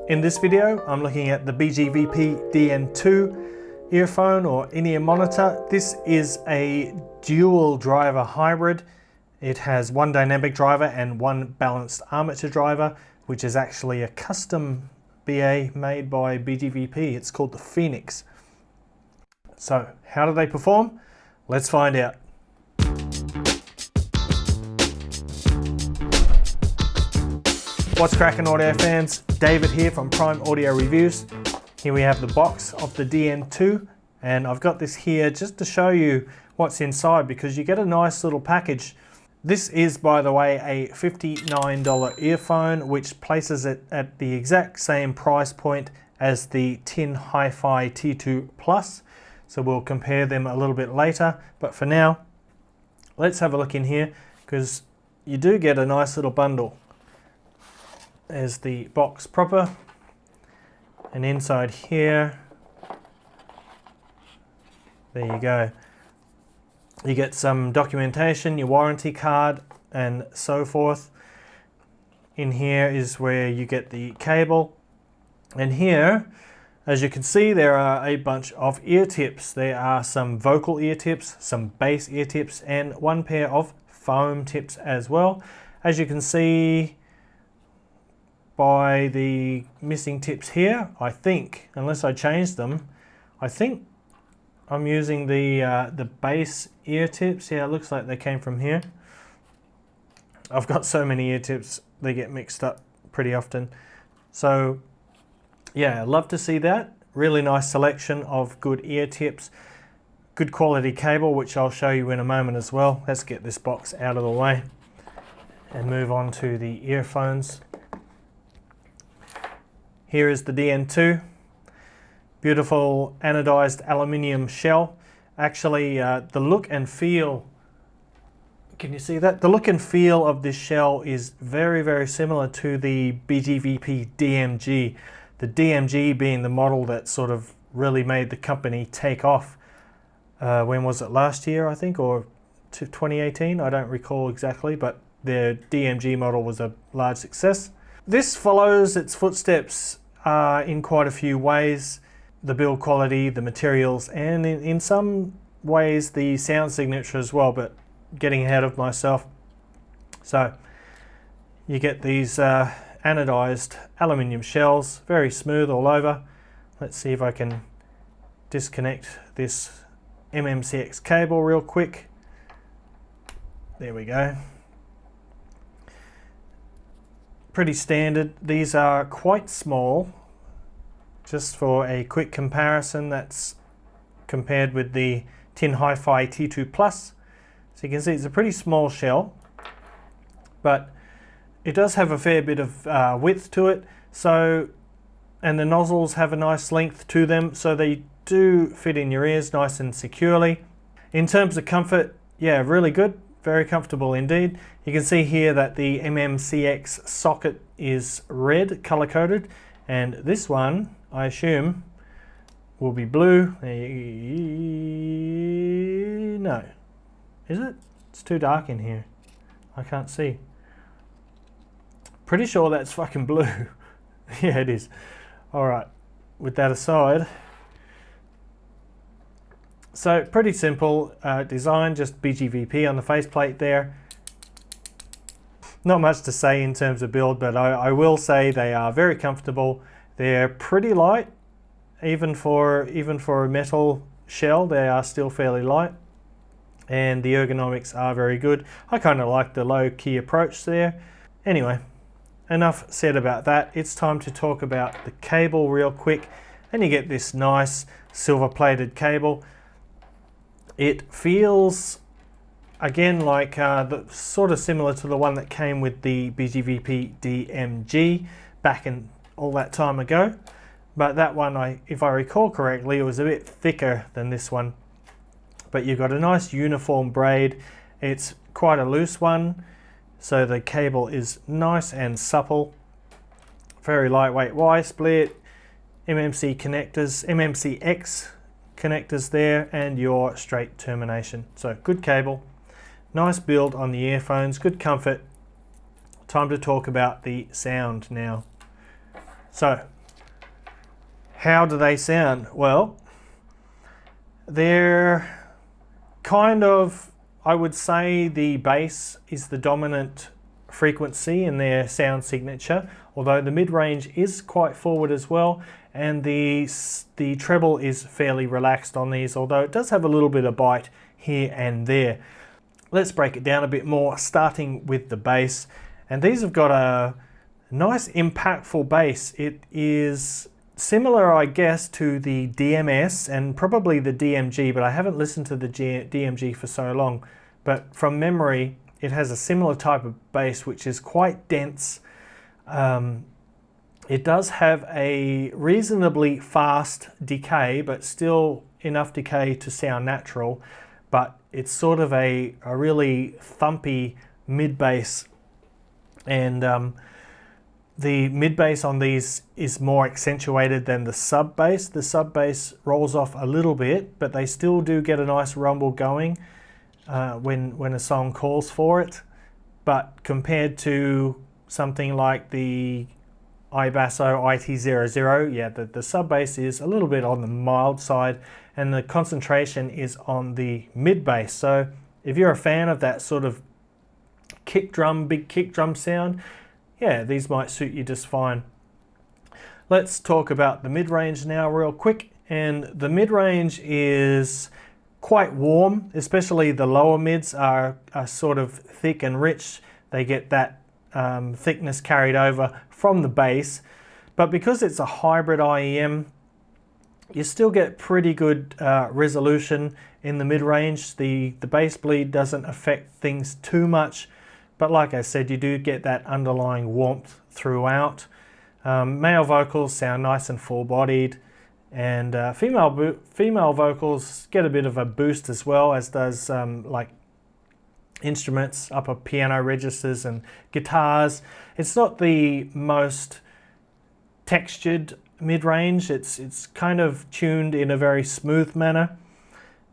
In this video, I'm looking at the BGVP DN2 earphone or in-ear monitor. This is a dual driver hybrid. It has one dynamic driver and one balanced armature driver, which is actually a custom BA made by BGVP. It's called the Phoenix. So how do they perform? Let's find out. What's cracking, audio fans? David here from Prime Audio Reviews. Here we have the box of the DN2, and I've got this here just to show you what's inside because you get a nice little package. This is, by the way, a $59 earphone, which places it at the exact same price point as the Tin Hi-Fi T2 Plus. So we'll compare them a little bit later, but for now, let's have a look in here because you do get a nice little bundle. There's the box proper, and inside here, there you go. You get some documentation, your warranty card, and so forth. In here is where you get the cable, and here, as you can see, there are a bunch of ear tips. There are some vocal ear tips, some bass ear tips, and one pair of foam tips as well. As you can see by the missing tips here, I think, unless I changed them, I think I'm using the bass ear tips. Yeah, it looks like they came from here. I've got so many ear tips, they get mixed up pretty often. So yeah, love to see that. Really nice selection of good ear tips, good quality cable, which I'll show you in a moment as well. Let's get this box out of the way and move on to the earphones. Here is the DN2, beautiful anodized aluminium shell. Actually, the look and feel, can you see that? The look and feel of this shell is very, very similar to the BGVP DMG. The DMG being the model that sort of really made the company take off. When was it? Last year, I think, or 2018? I don't recall exactly, but the DMG model was a large success. This follows its footsteps in quite a few ways. The build quality, the materials, and in some ways the sound signature as well, but getting ahead of myself. So you get these anodized aluminium shells, very smooth all over. Let's see if I can disconnect this MMCX cable real quick. There we go. Pretty standard. These are quite small. Just for a quick comparison, that's compared with the Tin Hi-Fi T2 Plus. So you can see it's a pretty small shell, but it does have a fair bit of width to it. So, and the nozzles have a nice length to them, so they do fit in your ears nice and securely. In terms of comfort, yeah, really good. Very comfortable indeed. You can see here that the MMCX socket is red, color coded, and this one, I assume, will be blue. No, is it? It's too dark in here. I can't see. Pretty sure that's fucking blue. Yeah, it is. All right, with that aside, so pretty simple design, just BGVP on the faceplate there. Not much to say in terms of build, but I will say they are very comfortable. They're pretty light, even for a metal shell, they are still fairly light. And the ergonomics are very good. I kind of like the low-key approach there. Anyway, enough said about that. It's time to talk about the cable real quick. And you get this nice silver-plated cable. It feels, again, like sort of similar to the one that came with the BGVP DMG back in all that time ago. But that one, if I recall correctly, it was a bit thicker than this one. But you've got a nice uniform braid. It's quite a loose one, so the cable is nice and supple. Very lightweight Y-split, MMCX connectors there, and your straight termination. So good cable, nice build on the earphones, good comfort. Time to talk about the sound now. So, how do they sound? Well, they're kind of, I would say the bass is the dominant frequency in their sound signature, although the mid-range is quite forward as well, and the treble is fairly relaxed on these, although it does have a little bit of bite here and there. Let's break it down a bit more, starting with the bass. And these have got a nice impactful bass. It is similar, I guess, to the DMS and probably the DMG, but I haven't listened to the DMG for so long. But from memory, it has a similar type of bass, which is quite dense. It does have a reasonably fast decay, but still enough decay to sound natural. But it's sort of a really thumpy mid-bass, and the mid-bass on these is more accentuated than the sub-bass. The sub-bass rolls off a little bit, but they still do get a nice rumble going when a song calls for it. But compared to something like the iBasso IT00, yeah, the sub-bass is a little bit on the mild side, and the concentration is on the mid-bass. So if you're a fan of that sort of big kick drum sound, yeah, these might suit you just fine. Let's talk about the mid-range now real quick. And the mid-range is quite warm, especially the lower mids are sort of thick and rich. They get that thickness carried over from the bass. But because it's a hybrid IEM, you still get pretty good resolution in the mid-range. The bass bleed doesn't affect things too much, but like I said, you do get that underlying warmth throughout. Male vocals sound nice and full-bodied, and female vocals get a bit of a boost as well, as does like instruments, upper piano registers and guitars. It's not the most textured mid-range, it's kind of tuned in a very smooth manner,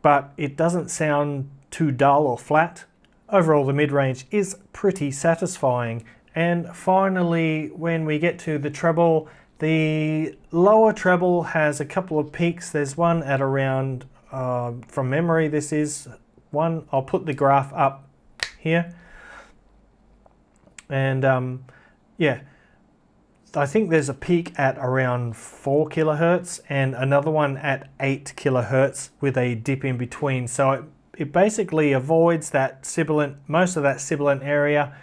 but it doesn't sound too dull or flat. Overall, the mid-range is pretty satisfying. And finally, when we get to the treble, the lower treble has a couple of peaks. There's one at around, from memory this is one, I'll put the graph up here, and yeah, I think there's a peak at around 4 kilohertz and another one at 8 kilohertz with a dip in between. So it basically avoids that sibilant, most of that sibilant area,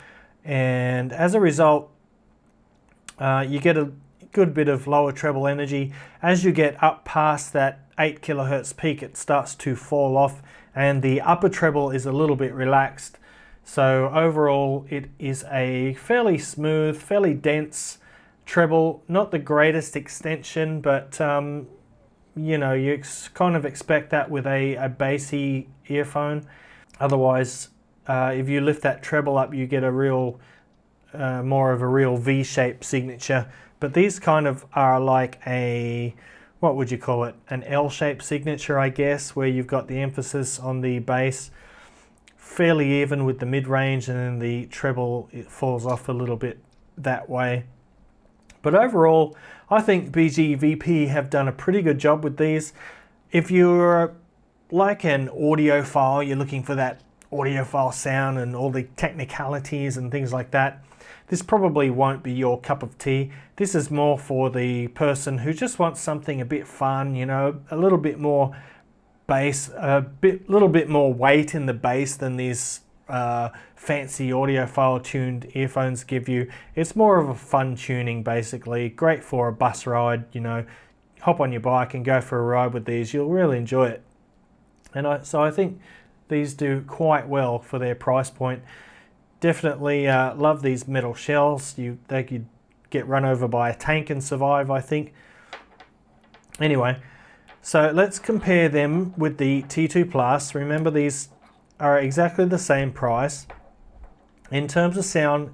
and as a result, you get a good bit of lower treble energy. As you get up past that 8 kilohertz peak, it starts to fall off, and the upper treble is a little bit relaxed. So overall, it is a fairly smooth, fairly dense treble. Not the greatest extension, but you know, you kind of expect that with a bassy earphone. Otherwise, if you lift that treble up, you get a real, more of a real V-shaped signature. But these kind of are like a, what would you call it? An L-shaped signature, I guess, where you've got the emphasis on the bass, fairly even with the mid-range, and then the treble, it falls off a little bit that way. But overall, I think BGVP have done a pretty good job with these. If you're like an audiophile, you're looking for that audiophile sound and all the technicalities and things like that, this probably won't be your cup of tea. This is more for the person who just wants something a bit fun, you know, a little bit more bass, little bit more weight in the bass than these fancy audiophile tuned earphones give you. It's more of a fun tuning, basically. Great for a bus ride, you know, hop on your bike and go for a ride with these. You'll really enjoy it. And so I think these do quite well for their price point. Definitely love these metal shells. They could get run over by a tank and survive, I think. Anyway, so let's compare them with the T2 Plus. Remember, these are exactly the same price. In terms of sound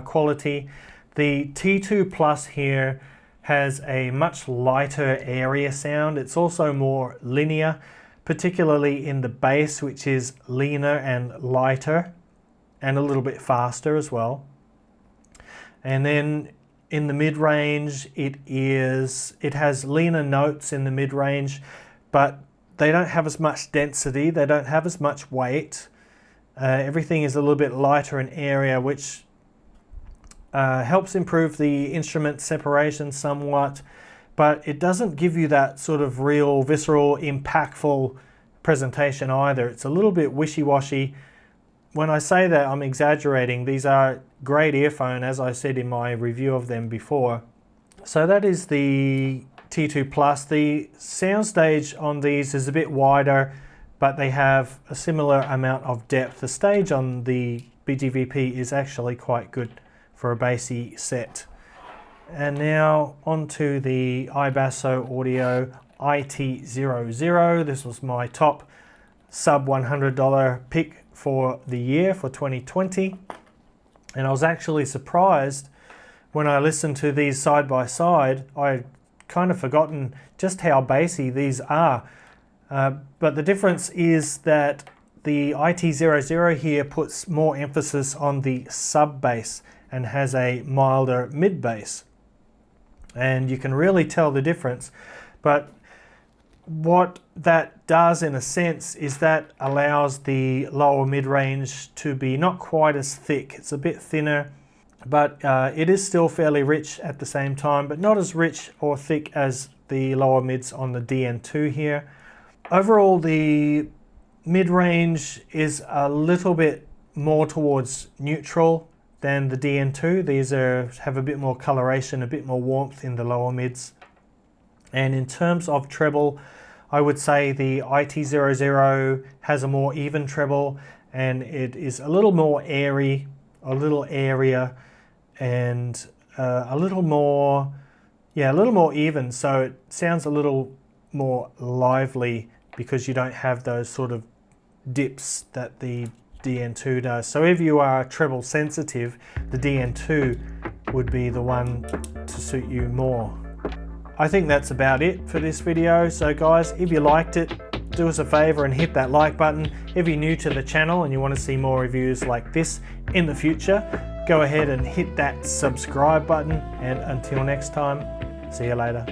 quality, the T2 Plus here has a much lighter area sound. It's also more linear, particularly in the bass, which is leaner and lighter and a little bit faster as well. And then in the mid-range. It has leaner notes in the mid-range, but they don't have as much density, they don't have as much weight. Everything is a little bit lighter in area, which helps improve the instrument separation somewhat, but it doesn't give you that sort of real, visceral, impactful presentation either. It's a little bit wishy-washy. When I say that, I'm exaggerating. These are great earphone, as I said in my review of them before. So that is the T2 Plus. The soundstage on these is a bit wider, but they have a similar amount of depth. The stage on the BGVP is actually quite good for a bassy set. And now onto the iBasso Audio IT00. This was my top sub $100 pick for the year, for 2020. And I was actually surprised when I listened to these side by side. I kind of forgotten just how bassy these are. But the difference is that the IT00 here puts more emphasis on the sub bass and has a milder mid bass. And you can really tell the difference. But what that does in a sense is that allows the lower mid-range to be not quite as thick. It's a bit thinner, but it is still fairly rich at the same time, but not as rich or thick as the lower mids on the DN2 here. Overall, the mid-range is a little bit more towards neutral than the DN2. These have a bit more coloration, a bit more warmth in the lower mids. And in terms of treble, I would say the IT00 has a more even treble, and it is a little more airy, a little airier, and a little more even. So it sounds a little more lively because you don't have those sort of dips that the DN2 does. So if you are treble sensitive, the DN2 would be the one to suit you more. I think that's about it for this video. So guys, if you liked it, do us a favor and hit that like button. If you're new to the channel and you want to see more reviews like this in the future, go ahead and hit that subscribe button. And until next time, see you later.